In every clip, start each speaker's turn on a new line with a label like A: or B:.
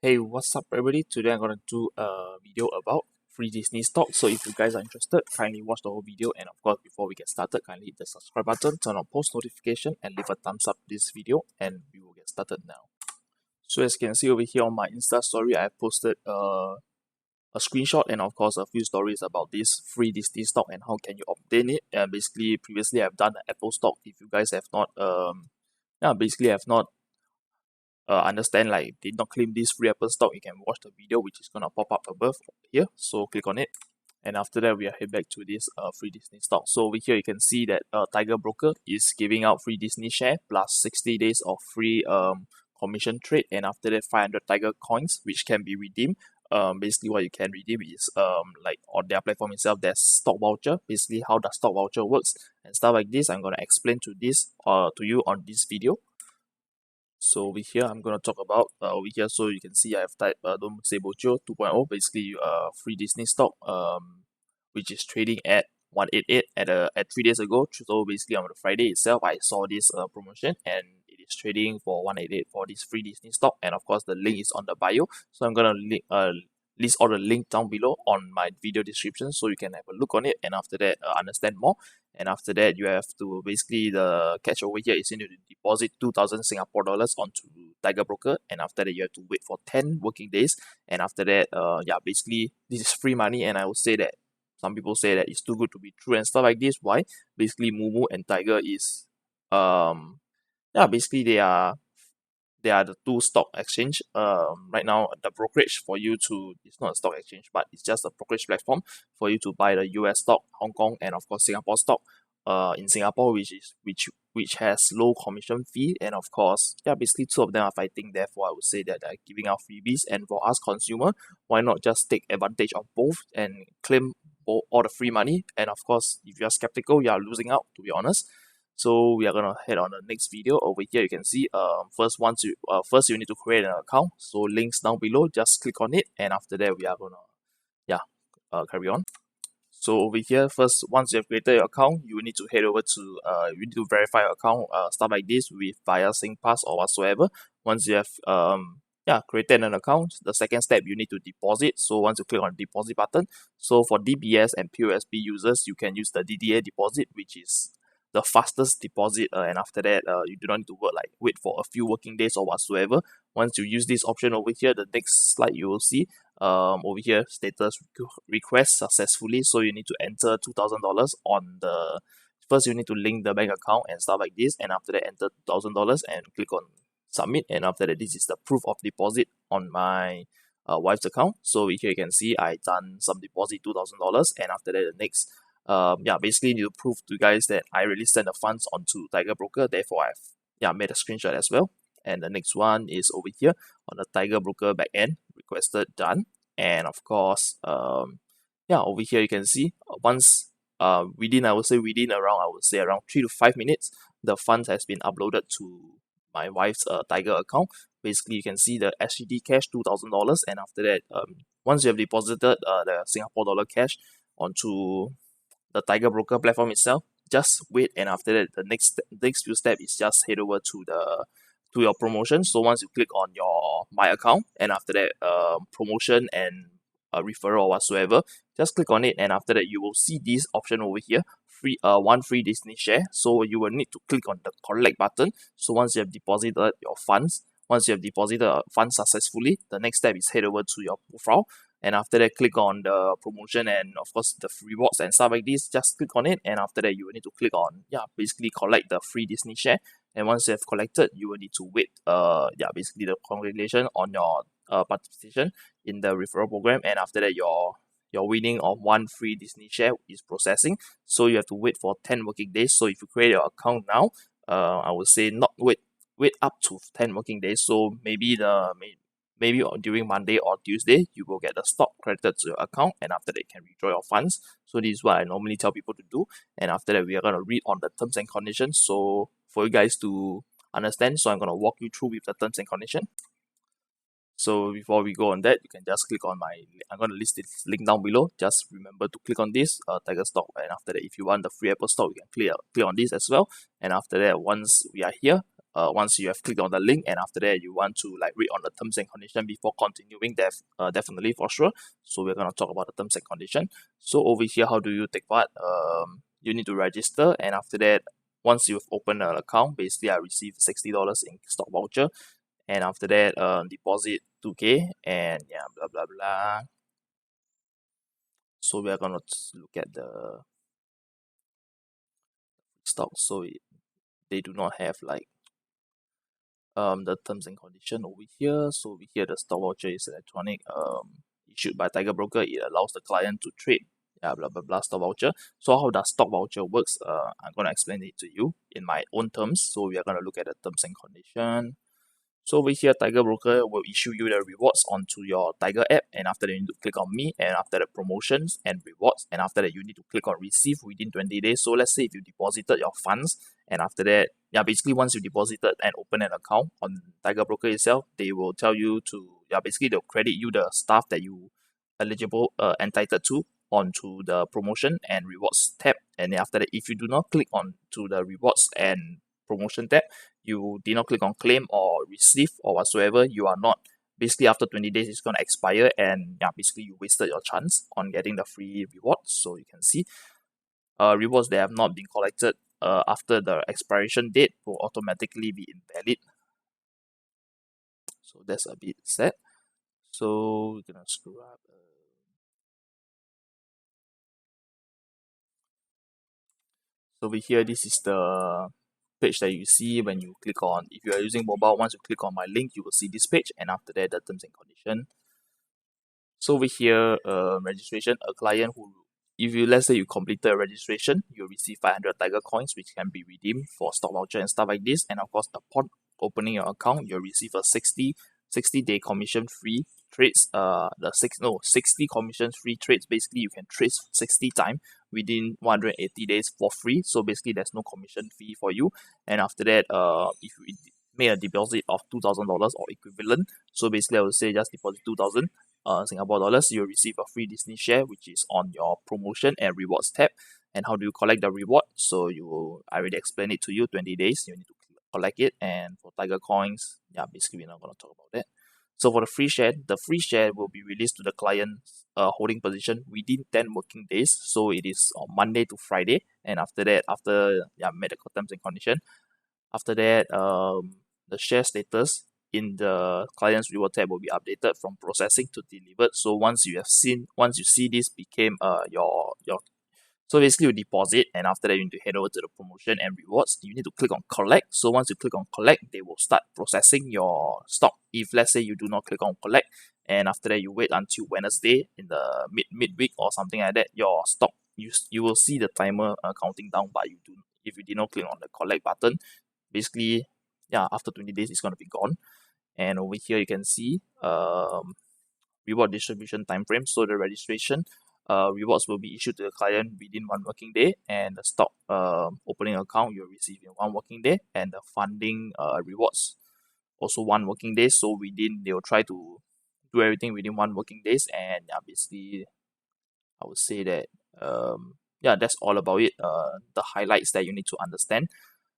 A: Hey, what's up everybody? Today I'm gonna do a video about free Disney stock. So if you guys are interested, kindly watch the whole video, and of course before we get started, kindly hit the subscribe button, turn on post notification and leave a thumbs up to this video, and we will get started now. So as you can see over here on my Insta story, I have posted a screenshot and of course a few stories about this free Disney stock and how can you obtain it. And basically previously I've done the Apple stock. If you guys have not understand, like, did not claim this free Apple stock, you can watch the video which is gonna pop up above here. So click on it, and after that we are head back to this free Disney stock. So over here you can see that TigerBroker is giving out free Disney share plus 60 days of free commission trade, and after that 500 Tiger coins which can be redeemed. Basically what you can redeem is like on their platform itself there's stock voucher. Basically how the stock voucher works and stuff like this, I'm gonna explain to you on this video. So over here, I'm going to talk about over here. So you can see I have typed don't say Voucher 2.0, basically free Disney stock, which is trading at 188 at 3 days ago. So basically on the Friday itself, I saw this promotion and it is trading for 188 for this free Disney stock. And of course, the link is on the bio. So I'm going to list all the link down below on my video description, so you can have a look on it and after that understand more. And after that you have to basically, the catch over here is you need to deposit 2,000 Singapore dollars onto TigerBroker, and after that you have to wait for 10 working days. And after that basically this is free money, and I would say that some people say that it's too good to be true and stuff like this. Why? Basically Mumu and Tiger is basically they are the two stock exchange. Right now the brokerage for you to, it's not a stock exchange but it's just a brokerage platform for you to buy the US stock, Hong Kong, and of course Singapore stock in Singapore, which has low commission fee. And of course basically two of them are fighting. Therefore I would say that they're giving out freebies, and for us consumer, why not just take advantage of both and claim all the free money. And of course if you are skeptical, you are losing out, to be honest. So we are gonna head on the next video. Over here you can see first you need to create an account, so links down below, just click on it, and after that we are gonna carry on. So over here, first, once you have created your account, you will need to head over to you need to verify your account, stuff like this, with via SingPass or whatsoever. Once you have created an account, the second step you need to deposit. So once you click on the deposit button, so for DBS and POSB users, you can use the DDA deposit, which is the fastest deposit, and after that you do not need to wait for a few working days or whatsoever. Once you use this option over here, the next slide you will see over here, status request successfully. So you need to enter $2,000 on the first. You need to link the bank account and stuff like this, and after that enter $2,000 and click on submit. And after that, this is the proof of deposit on my wife's account. So over here you can see I done some deposit $2,000, and after that the next basically need to prove to you guys that I really send the funds onto TigerBroker. Therefore I've made a screenshot as well. And the next one is over here on the TigerBroker backend, requested, done. And of course over here you can see once within around 3 to 5 minutes, the funds has been uploaded to my wife's Tiger account. Basically you can see the SGD cash $2,000, and after that once you have deposited the Singapore dollar cash onto the TigerBroker platform itself, just wait. And after that the next few steps is just head over to your promotion. So once you click on your my account, and after that promotion and referral or whatsoever, just click on it, and after that you will see this option over here, free one free Disney share. So you will need to click on the collect button. So once you have deposited your funds, successfully, the next step is head over to your profile, and after that click on the promotion and of course the rewards and stuff like this. Just click on it, and after that you will need to click on basically collect the free Disney share. And once you have collected, you will need to wait basically the congratulations on your participation in the referral program. And after that your winning of one free Disney share is processing, so you have to wait for 10 working days. So if you create your account now, I would say not wait up to 10 working days. So maybe during Monday or Tuesday you will get the stock credited to your account, and after that you can withdraw your funds. So this is what I normally tell people to do. And after that we are going to read on the terms and conditions, so for you guys to understand. So I'm going to walk you through with the terms and conditions. So before we go on that, you can just click on I'm going to list this link down below. Just remember to click on this Tiger stock, and after that if you want the free Apple stock, you can click on this as well. And after that, once we are here, once you have clicked on the link and after that you want to like read on the terms and condition before continuing, definitely for sure. So we're going to talk about the terms and condition. So over here, how do you take part? You need to register, and after that, once you've opened an account, basically I received $60 in stock voucher, and after that deposit 2k, and yeah, blah blah blah. So we are going to look at the stock. So they do not have like the terms and condition over here. So over here the stock voucher is electronic, issued by TigerBroker. It allows the client to trade, yeah, blah blah blah, stock voucher. So how does stock voucher works? I'm gonna explain it to you in my own terms. So we are gonna look at the terms and condition. So over here, TigerBroker will issue you the rewards onto your Tiger app, and after that you need to click on me, and after that promotions and rewards, and after that you need to click on receive within 20 days. So let's say if you deposited your funds, and after that, yeah, basically once you deposited and open an account on TigerBroker itself, they will tell you to, yeah, basically they'll credit you the stuff that you entitled to onto the promotion and rewards tab. And then after that, if you do not click on to the rewards and promotion tab, you did not click on claim or receive or whatsoever, you are not, basically after 20 days it's going to expire, and yeah, basically you wasted your chance on getting the free rewards. So you can see rewards that have not been collected after the expiration date will automatically be invalid. So that's a bit sad. So we're gonna screw up. So over here, this is the page that you see when you click on, if you are using mobile, once you click on my link, you will see this page, and after that the terms and condition. So over here, registration, a client who, if you, let's say you completed a registration, you'll receive 500 Tiger coins, which can be redeemed for stock voucher and stuff like this. And of course, upon opening your account, you'll receive a 60-day commission free trades. 60 commission free trades. Basically, you can trade 60 times within 180 days for free. So basically, there's no commission fee for you. And after that, if you made a deposit of $2,000 or equivalent, so basically I would say just deposit 2,000 Singapore dollars, you'll receive a free Disney share, which is on your promotion and rewards tab. And how do you collect the reward? So I already explained it to you, 20 days, you need to collect it. And for Tiger coins, yeah, basically we're not going to talk about that. So for the free share will be released to the client's holding position within 10 working days. So it is on Monday to Friday. And after that, met the terms and condition. After that, the share status in the client's reward tab will be updated from processing to delivered. So once you see this became your so basically you deposit, and after that you need to head over to the promotion and rewards. You need to click on collect. So once you click on collect, they will start processing your stock. If let's say you do not click on collect, and after that you wait until Wednesday in the midweek or something like that, your stock, you will see the timer counting down, but if you did not click on the collect button, basically, yeah, after 20 days it's going to be gone. And over here you can see reward distribution time frame. So the registration rewards will be issued to the client within 1 working day, and the stock opening account you'll receive in 1 working day, and the funding rewards also 1 working day. So they will try to do everything within 1 working days. And yeah, basically I would say that yeah, that's all about it. The highlights that you need to understand.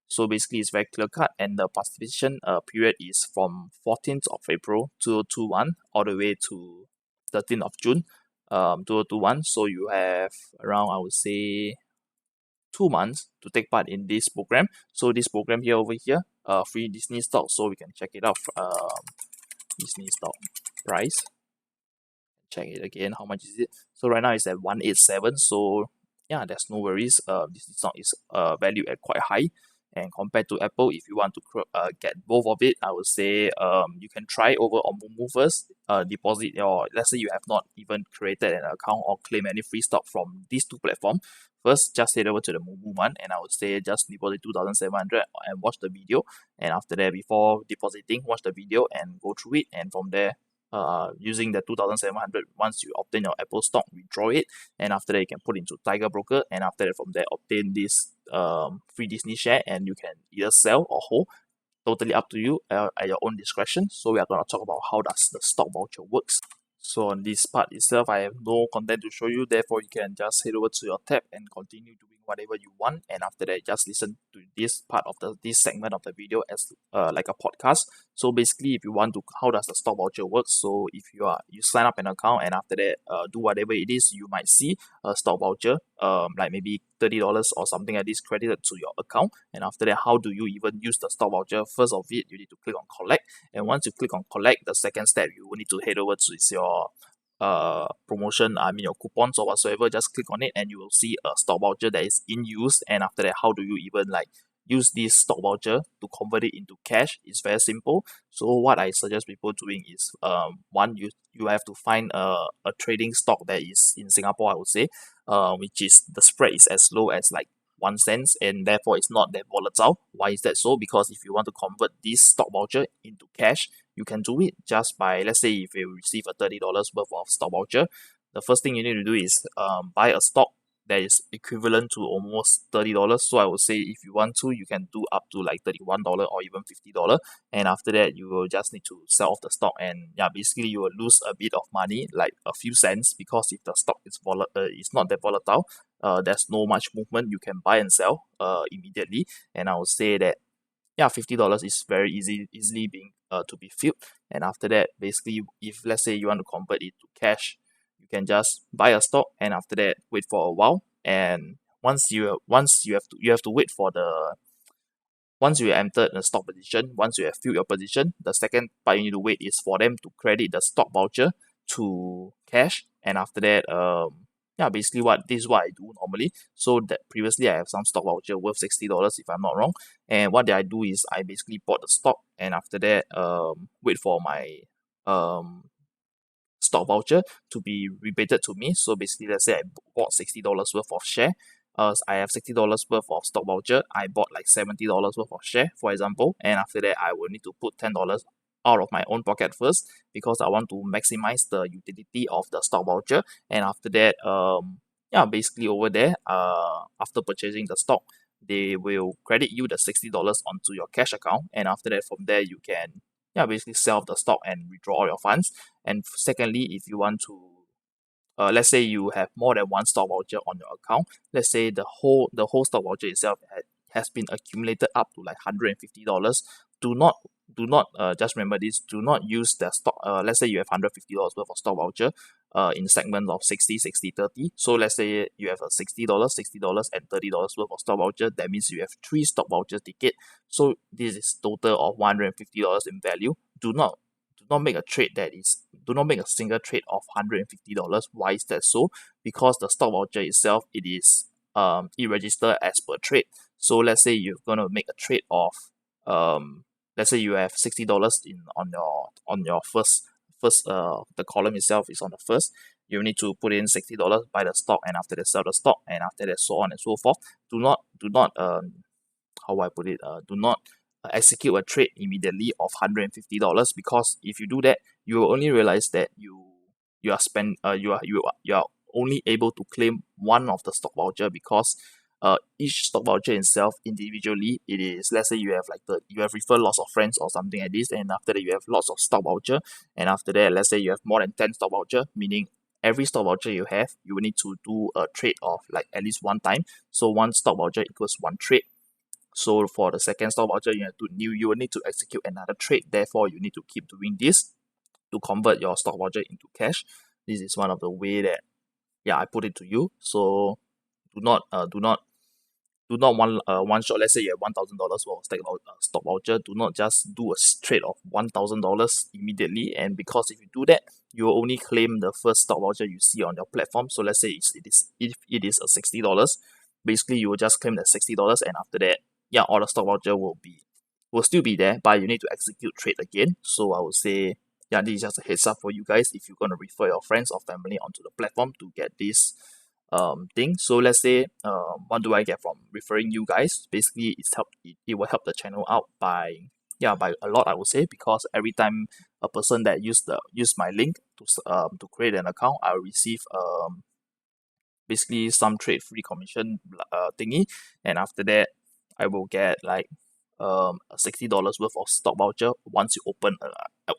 A: So basically it's very clear cut, and the participation period is from 14th of April 2021 all the way to 13th of June 2021. So you have around, I would say, 2 months to take part in this program. So this program here over here, free Disney stock. So we can check it out. Disney stock price. Check it again. How much is it? So right now it's at 187. So yeah, there's no worries. This stock is valued at quite high. And compared to Apple, if you want to get both of it, I would say you can try over on Moomoo first. Deposit your, let's say you have not even created an account or claim any free stock from these two platforms. First, just head over to the Moomoo one, and I would say just deposit 2,700 and watch the video. And after that, before depositing, watch the video and go through it. And from there, using the 2,700, once you obtain your Apple stock, withdraw it, and after that you can put into TigerBroker, and after that from there obtain this free Disney share, and you can either sell or hold, totally up to you at your own discretion. So we are going to talk about how does the stock voucher works. So on this part itself, I have no content to show you. Therefore, you can just head over to your tab and continue doing whatever you want. And after that, just listen to this part of this segment of the video as like a podcast. So basically, if you want to, how does the stock voucher work? So if you sign up an account and after that, do whatever it is, you might see a stock voucher, like maybe $30 or something like this credited to your account. And after that, how do you even use the stock voucher? First of it, you need to click on collect. And once you click on collect, the second step, you will need to head over to your promotion, I mean your coupons or whatsoever. Just click on it and you will see a stock voucher that is in use. And after that, how do you even like use this stock voucher to convert it into cash? It's very simple. So what I suggest people doing is one, you have to find a trading stock that is in Singapore, I would say, which is the spread is as low as like 1 cent, and therefore it's not that volatile. Why is that so? Because if you want to convert this stock voucher into cash, you can do it just by, let's say if you receive a $30 worth of stock voucher, the first thing you need to do is buy a stock that is equivalent to almost $30. So I would say if you want to, you can do up to like $31 or even $50. And after that, you will just need to sell off the stock, and yeah, basically you will lose a bit of money, like a few cents, because if the stock is it's not that volatile, there's no much movement, you can buy and sell immediately. And I would say that yeah, $50 is very easily being to be filled. And after that, basically, if let's say you want to convert it to cash, you can just buy a stock and after that wait for a while. And once you have to wait for the once you entered the stock position, once you have filled your position, the second part you need to wait is for them to credit the stock voucher to cash. And after that, yeah, basically this is what I do normally. So that previously I have some stock voucher worth $60 if I'm not wrong. And what I do is I basically bought the stock and after that, wait for my um stock voucher to be rebated to me. So basically, let's say I bought $60 worth of share. I have $60 worth of stock voucher. I bought like $70 worth of share, for example. And after that, I will need to put $10 out of my own pocket first because I want to maximize the utility of the stock voucher. And after that, yeah, basically over there, after purchasing the stock, they will credit you the $60 onto your cash account. And after that, from there, you can yeah basically sell the stock and withdraw all your funds. And secondly, if you want to, let's say you have more than one stock voucher on your account, let's say the whole stock voucher itself has been accumulated up to like $150. Do not just remember this. Do not use the stock. Let's say you have $150 worth of stock voucher. In segments of 60, 60, 30. So let's say you have a $60, and $30 worth of stock voucher. That means you have 3 stock voucher ticket. So this is total of $150 in value. Do not make a trade that is do not make a single trade of $150. Why is that so? Because the stock voucher itself, it register as per trade. So let's say you're gonna make a trade of let's say you have $60 in on your first the column itself is on the first. You need to put in $60, buy the stock, and after that sell the stock, and after that so on and so forth. Do not how do I put it? Do not execute a trade immediately of $150, because if you do that, you will only realize that you are spend you are only able to claim one of the stock voucher, because each stock voucher itself individually, it is, let's say you have you have referred lots of friends or something like this, and after that you have lots of stock voucher, and after that let's say you have more than 10 stock voucher, meaning every stock voucher you have, you will need to do a trade of like at least one time. So one stock voucher equals one trade. So for the second stock voucher, you will need to execute another trade. Therefore, you need to keep doing this to convert your stock voucher into cash. This is one of the way that I put it to you. So do not one shot. Let's say you have $1,000 worth of stock voucher. Do not just do a trade of $1,000 immediately. And because if you do that, you will only claim the first stock voucher you see on your platform. So let's say if it is a $60, basically you will just claim the $60, and after that, all the stock voucher will still be there, but you need to execute trade again. So I would say, this is just a heads up for you guys if you're gonna refer your friends or family onto the platform to get this thing. So let's say what do I get from referring you guys? Basically, it will help the channel out by a lot, I would say, because every time a person that use my link to create an account, I'll receive basically some trade free commission thingy, and after that I will get like $60 worth of stock voucher once you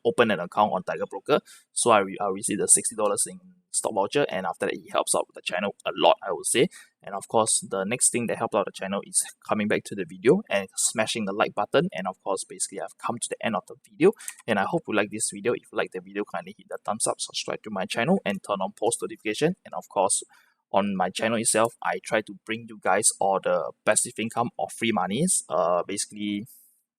A: open an account on TigerBroker. So I received the $60 in stock voucher, and after that it helps out the channel a lot, I would say. And of course, the next thing that helped out the channel is coming back to the video and smashing the like button. And of course, basically I've come to the end of the video, and I hope you like this video. If you like the video, kindly hit the thumbs up, subscribe to my channel, and turn on post notification. And of course, on my channel itself, I try to bring you guys all the passive income or free monies, basically,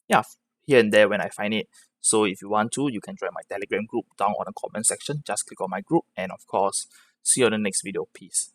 A: yeah, here and there when I find it. So if you want to, you can join my Telegram group down on the comment section. Just click on my group, and of course, see you on the next video. Peace.